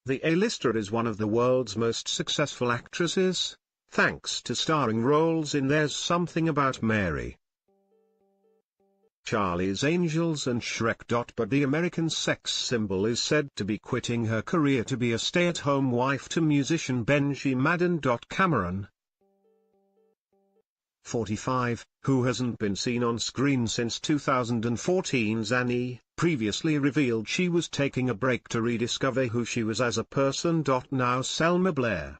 The A-lister is one of the world's most successful actresses, thanks to starring roles in There's Something About Mary, Charlie's Angels and Shrek.But the American sex symbol is said to be quitting her career to be a stay-at-home wife to musician Benji Madden. Cameron, 45, who hasn't been seen on screen since 2014's Annie, previously revealed she was taking a break to rediscover who she was as a person. Now Selma Blair,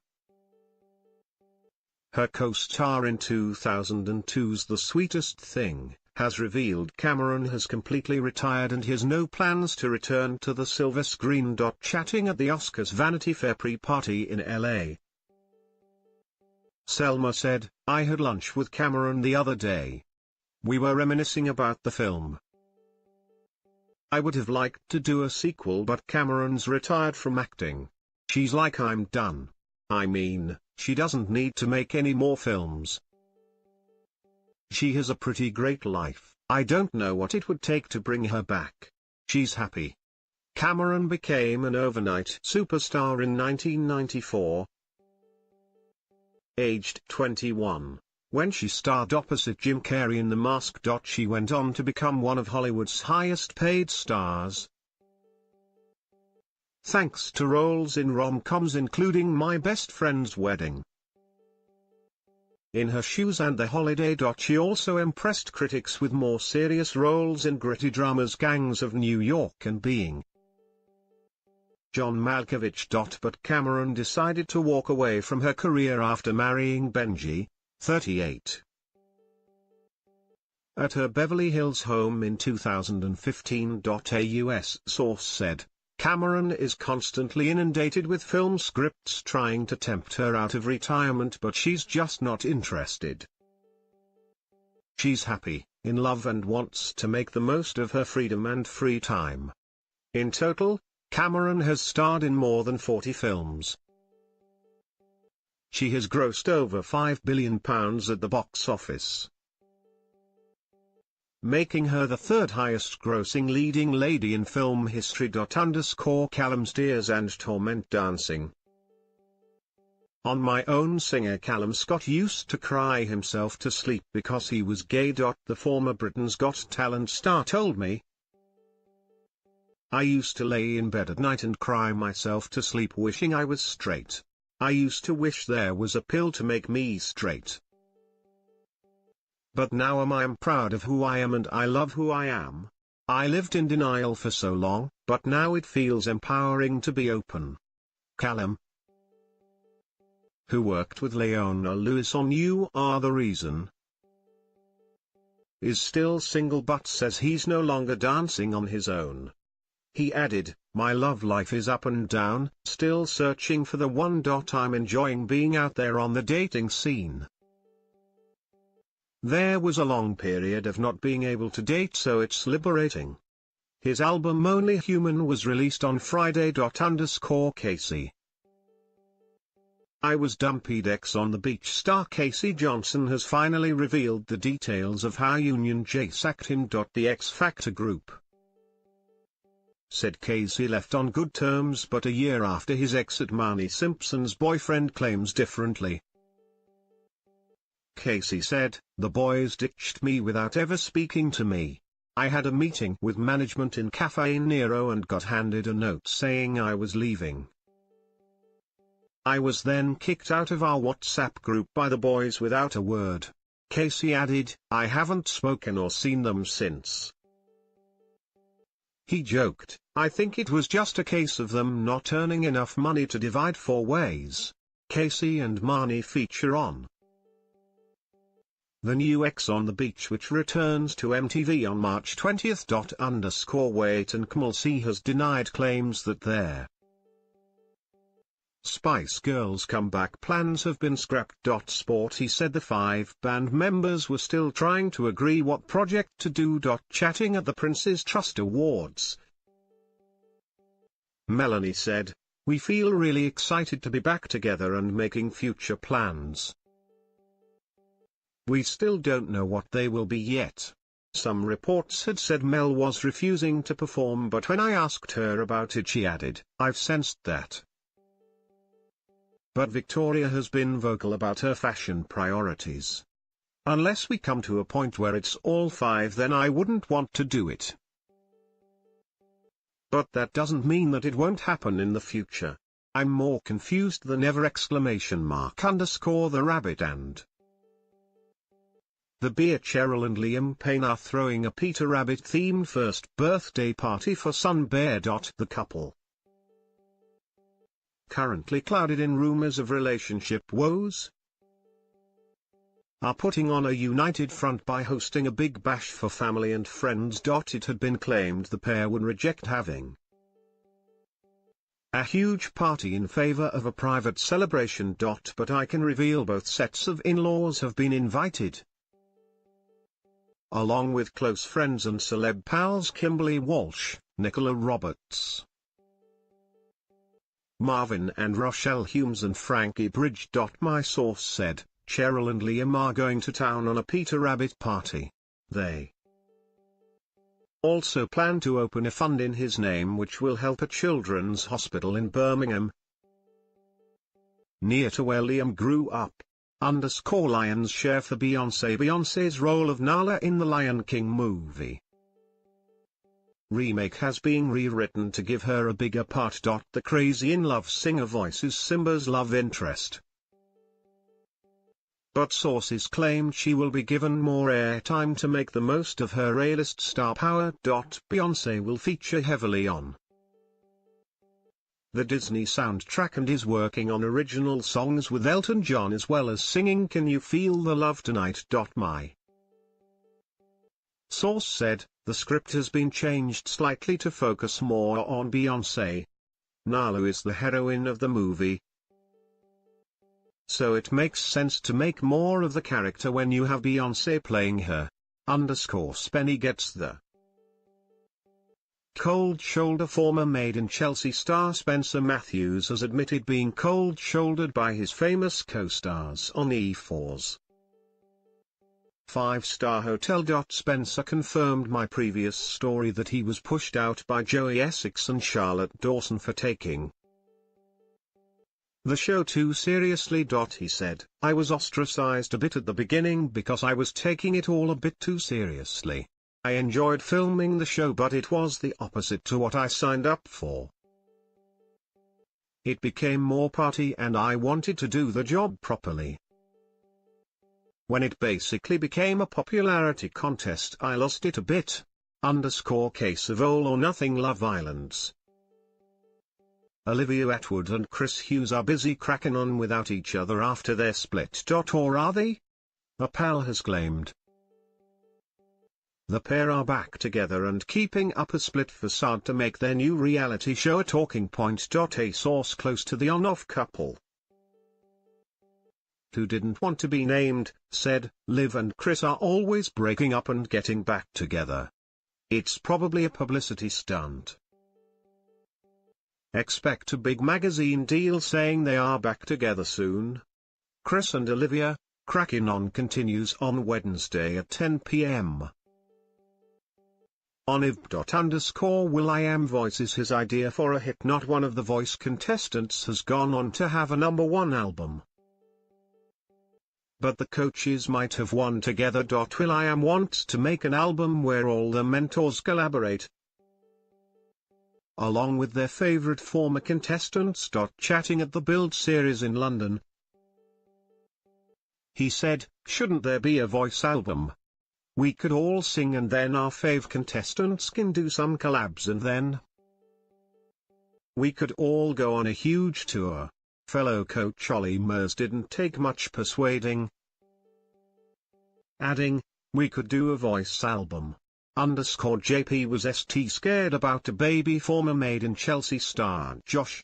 her co-star in 2002's The Sweetest Thing, has revealed Cameron has completely retired and has no plans to return to the silver screen. Chatting at the Oscars Vanity Fair pre-party in LA, Selma said, "I had lunch with Cameron the other day. We were reminiscing about the film. I would have liked to do a sequel, but Cameron's retired from acting. She's like, I'm done. I mean, she doesn't need to make any more films. She has a pretty great life. I don't know what it would take to bring her back. She's happy." Cameron became an overnight superstar in 1994. Aged 21, when she starred opposite Jim Carrey in The Mask. She went on to become one of Hollywood's highest-paid stars, thanks to roles in rom-coms including My Best Friend's Wedding, In Her Shoes and The Holiday. She also impressed critics with more serious roles in gritty dramas Gangs of New York and Being John Malkovich. But Cameron decided to walk away from her career after marrying Benji, 38. At her Beverly Hills home in 2015. A US source said, "Cameron is constantly inundated with film scripts trying to tempt her out of retirement, but she's just not interested. She's happy, in love, and wants to make the most of her freedom and free time." In total, Cameron has starred in more than 40 films. She has grossed over £5 billion at the box office, making her the third highest grossing leading lady in film history. Cameron Diaz and Torment Dancing. On My Own singer Callum Scott used to cry himself to sleep because he was gay. The former Britain's Got Talent star told me, "I used to lay in bed at night and cry myself to sleep wishing I was straight. I used to wish there was a pill to make me straight. But now I'm proud of who I am and I love who I am. I lived in denial for so long, but now it feels empowering to be open." Callum, who worked with Leona Lewis on You Are the Reason, is still single but says he's no longer dancing on his own. He added, "My love life is up and down, still searching for the one. I'm enjoying being out there on the dating scene. There was a long period of not being able to date, so it's liberating." His album Only Human was released on Friday. Casey, I was dumpied. Ex on the Beach star Casey Johnson has finally revealed the details of how Union J sacked him. The X Factor group said Casey left on good terms, but a year after his exit Marnie Simpson's boyfriend claims differently. Casey said, "The boys ditched me without ever speaking to me. I had a meeting with management in Cafe Nero and got handed a note saying I was leaving. I was then kicked out of our WhatsApp group by the boys without a word." Casey added, "I haven't spoken or seen them since." He joked, "I think it was just a case of them not earning enough money to divide 4 ways. Casey and Marnie feature on the new X on the Beach, which returns to MTV on March 20. Wait and Kmalsi has denied claims that their Spice Girls comeback plans have been scrapped. Sporty said the 5 band members were still trying to agree what project to do. Chatting at the Prince's Trust Awards, Melanie said, "We feel really excited to be back together and making future plans. We still don't know what they will be yet." Some reports had said Mel was refusing to perform, but when I asked her about it she added, "I've sensed that. but Victoria has been vocal about her fashion priorities. Unless we come to a point where it's all 5, then I wouldn't want to do it. But that doesn't mean that it won't happen in the future. I'm more confused than ever! _the rabbit and the beer. Cheryl and Liam Payne are throwing a Peter Rabbit-themed first birthday party for son Bear. The couple, currently clouded in rumors of relationship woes, are putting on a united front by hosting a big bash for family and friends. It had been claimed the pair would reject having a huge party in favor of a private celebration. But I can reveal both sets of in-laws have been invited, along with close friends and celeb pals Kimberly Walsh, Nicola Roberts, Marvin and Rochelle Humes and Frankie Bridge. My source said, Cheryl and Liam are going to town on a Peter Rabbit party. They also plan to open a fund in his name which will help a children's hospital in Birmingham, near to where Liam grew up. Lions share for Beyoncé's role of Nala in the Lion King movie remake has been rewritten to give her a bigger part. The crazy in love singer voices Simba's love interest, but sources claimed she will be given more airtime to make the most of her A-list star power. Beyoncé will feature heavily on the Disney soundtrack and is working on original songs with Elton John as well as singing Can You Feel the Love Tonight. My source said, the script has been changed slightly to focus more on Beyoncé. Nala is the heroine of the movie, so it makes sense to make more of the character when you have Beyoncé playing her. Spenny gets the cold shoulder. Former Made in Chelsea star Spencer Matthews has admitted being cold-shouldered by his famous co-stars on E4's five-star hotel. Spencer confirmed my previous story that he was pushed out by Joey Essex and Charlotte Dawson for taking the show too seriously. He said, I was ostracized a bit at the beginning because I was taking it all a bit too seriously. I enjoyed filming the show, but it was the opposite to what I signed up for. It became more party and I wanted to do the job properly. When it basically became a popularity contest, I lost it a bit. Case of All or Nothing Love Islands. Olivia Atwood and Chris Hughes are busy cracking on without each other after their split. Or are they? A pal has claimed the pair are back together and keeping up a split facade to make their new reality show a talking point. A source close to the on-off couple, who didn't want to be named, said, Liv and Chris are always breaking up and getting back together. It's probably a publicity stunt. Expect a big magazine deal saying they are back together soon. Chris and Olivia, cracking on continues on Wednesday at 10 p.m. on iv._will.i.am voices his idea for a hit. Not one of the Voice contestants has gone on to have a #1 album, but the coaches might have one together. will.i.am wants to make an album where all the mentors collaborate, along with their favorite former contestants. Chatting at the Build series in London, he said, shouldn't there be a Voice album? We could all sing and then our fave contestants can do some collabs and then we could all go on a huge tour. Fellow coach Ollie Murs didn't take much persuading, adding, we could do a Voice album. JP was st scared about a baby. Former Made in Chelsea star Josh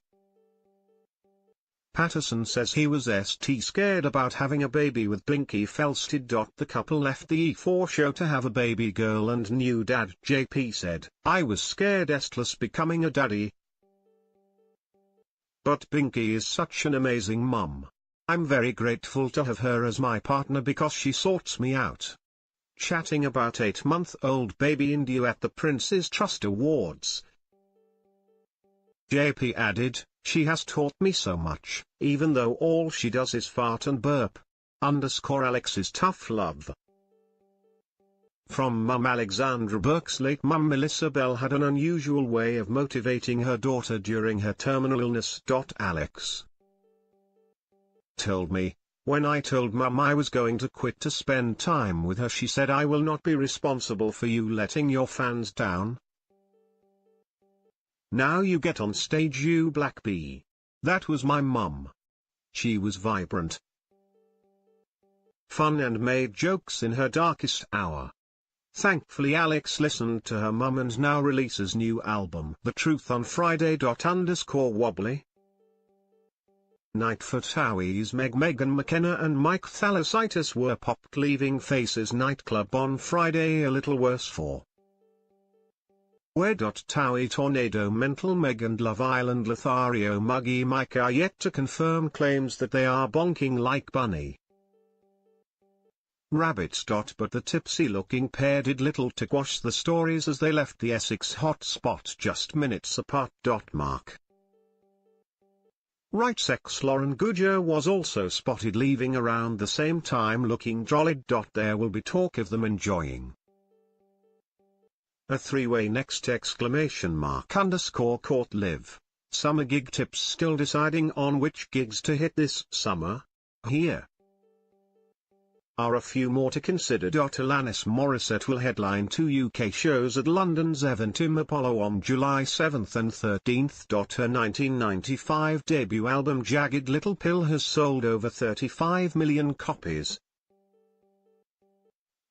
Patterson says he was st scared about having a baby with Binky Felsted. The couple left the E4 show to have a baby girl and new dad. JP said, I was scared estless becoming a daddy, but Binky is such an amazing mum. I'm very grateful to have her as my partner because she sorts me out. Chatting about 8-month-old baby India at the Prince's Trust Awards, JP added, "She has taught me so much, even though all she does is fart and burp. Alex's tough love." From Mum Alexandra Burke's late mum Melissa Bell had an unusual way of motivating her daughter during her terminal illness. Alex told me, "When I told Mum I was going to quit to spend time with her, she said, 'I will not be responsible for you letting your fans down. Now you get on stage, you black bee.' That was my mum. She was vibrant, fun and made jokes in her darkest hour." Thankfully Alex listened to her mum and now releases new album The Truth on Friday. _wobbly. Night for TOWIE's Megan McKenna and Mike Thalassitis were popped leaving Faces nightclub on Friday. A little worse for Where. TOWIE Tornado Mental Meg and Love Island Lothario Muggy Mike are yet to confirm claims that they are bonking like Bunny Rabbits. But the tipsy-looking pair did little to quash the stories as they left the Essex hotspot just minutes apart. Mark Wright's ex Lauren Goodger was also spotted leaving around the same time looking jolly. There will be talk of them enjoying a three-way next! _Court Live. Summer gig tips. Still deciding on which gigs to hit this summer? Here are a few more to consider. Alanis Morissette will headline 2 UK shows at London's Eventim Apollo on July 7th and 13th. Her 1995 debut album Jagged Little Pill has sold over 35 million copies,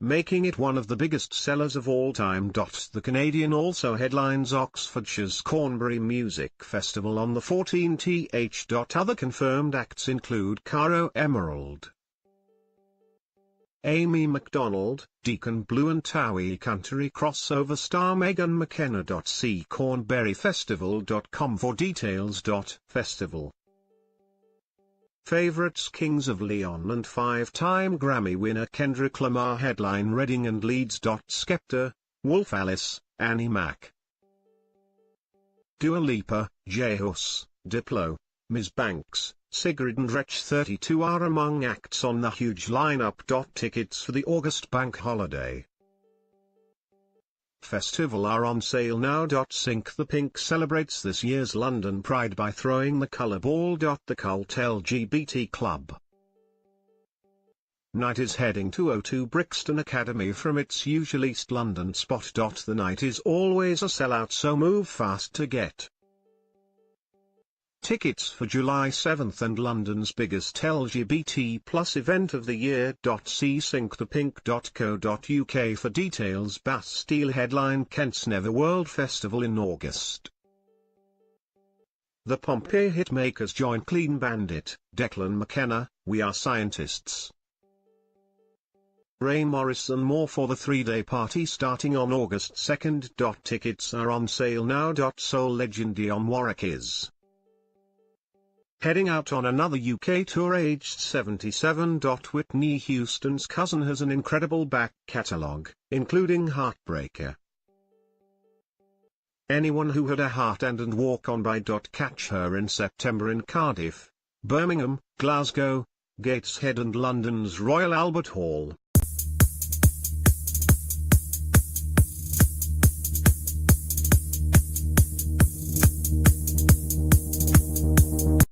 making it one of the biggest sellers of all time. The Canadian also headlines Oxfordshire's Cornbury Music Festival on the 14th. Other confirmed acts include Caro Emerald, Amy MacDonald, Deacon Blue and TOWIE country crossover star Megan McKenna. See cornburyfestival.com for details. Festival favorites: Kings of Leon and 5-time Grammy winner Kendrick Lamar headline Reading and Leeds. Skepta, Wolf Alice, Annie Mac, Dua Lipa, J Hus, Diplo, Ms Banks, Sigrid and Wretch 32 are among acts on the huge lineup. Tickets for the August bank holiday festival are on sale now. Sink the Pink celebrates this year's London Pride by throwing the colour ball. The cult LGBT club night is heading to O2 Brixton Academy from its usual East London spot. The night is always a sellout, so move fast to get tickets for July 7th and London's biggest LGBT+ event of the year. See sinkthepink.co.uk for details. Bastille headline Kent's Netherworld Festival in August. The Pompeii hitmakers join Clean Bandit, Declan McKenna, We Are Scientists, Ray Morris and more for the 3-day party starting on August 2nd. Tickets are on sale now. Soul legend Dionne Warwick is heading out on another UK tour aged 77. Whitney Houston's cousin has an incredible back catalogue, including Heartbreaker, Anyone Who Had a Heart and Walk On By. Catch her in September in Cardiff, Birmingham, Glasgow, Gateshead and London's Royal Albert Hall.